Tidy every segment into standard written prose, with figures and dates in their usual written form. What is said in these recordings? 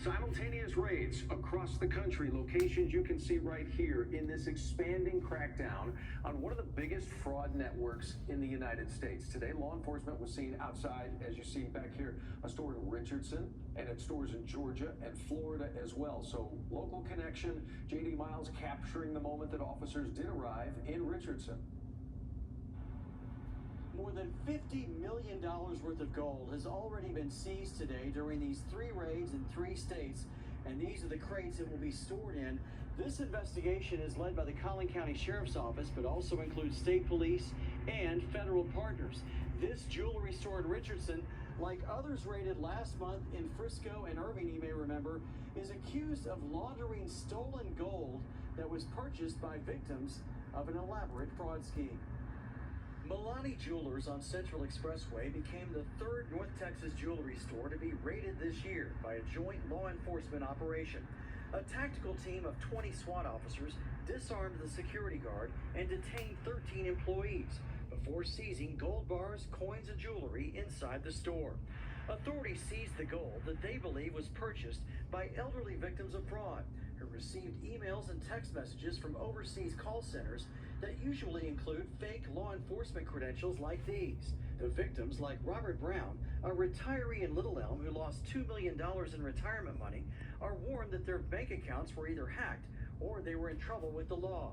Simultaneous raids across the country, locations you can see right here in this expanding crackdown on one of the biggest fraud networks in the United States. Today, law enforcement was seen outside, as you see back here, a store in Richardson and at stores in Georgia and Florida as well. So local connection, JD Miles capturing the moment that officers did arrive in Richardson. More than $50 million worth of gold has already been seized today during these 3 raids in 3 states, and these are the crates it will be stored in. This investigation is led by the Collin County Sheriff's Office, but also includes state police and federal partners. This jewelry store in Richardson, like others raided last month in Frisco and Irving, you may remember, is accused of laundering stolen gold that was purchased by victims of an elaborate fraud scheme. Milani Jewelers on Central Expressway became the 3rd North Texas jewelry store to be raided this year by a joint law enforcement operation. A tactical team of 20 SWAT officers disarmed the security guard and detained 13 employees before seizing gold bars, coins, and jewelry inside the store. Authorities seized the gold that they believe was purchased by elderly victims of fraud who received emails and text messages from overseas call centers that usually include fake law enforcement credentials like these. The victims, like Robert Brown, a retiree in Little Elm who lost $2 million in retirement money, are warned that their bank accounts were either hacked or they were in trouble with the law.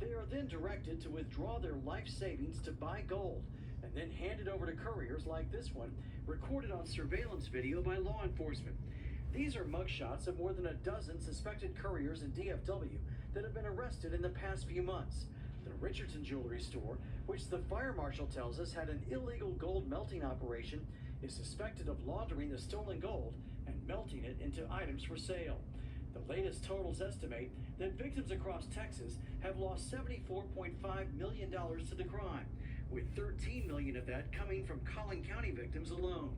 They are then directed to withdraw their life savings to buy gold and then handed over to couriers like this one, recorded on surveillance video by law enforcement. These are mugshots of more than a dozen suspected couriers in DFW that have been arrested in the past few months. The Richardson jewelry store, which the fire marshal tells us had an illegal gold melting operation, is suspected of laundering the stolen gold and melting it into items for sale. The latest totals estimate that victims across Texas have lost $74.5 million to the crime, with $13 million of that coming from Collin County victims alone.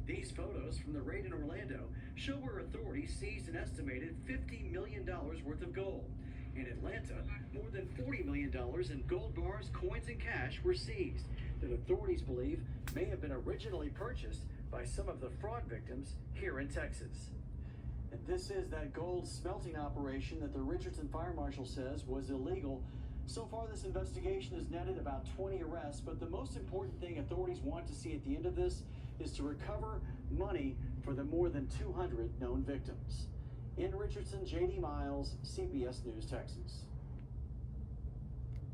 These photos from the raid in Orlando show where authorities seized an estimated $50 million worth of gold. In Atlanta, more than $40 million in gold bars, coins, and cash were seized that authorities believe may have been originally purchased by some of the fraud victims here in Texas. And this is that gold smelting operation that the Richardson Fire Marshal says was illegal. So far, this investigation has netted about 20 arrests, but the most important thing authorities want to see at the end of this is to recover money for the more than 200 known victims. In Richardson, JD Miles, CBS News, Texas.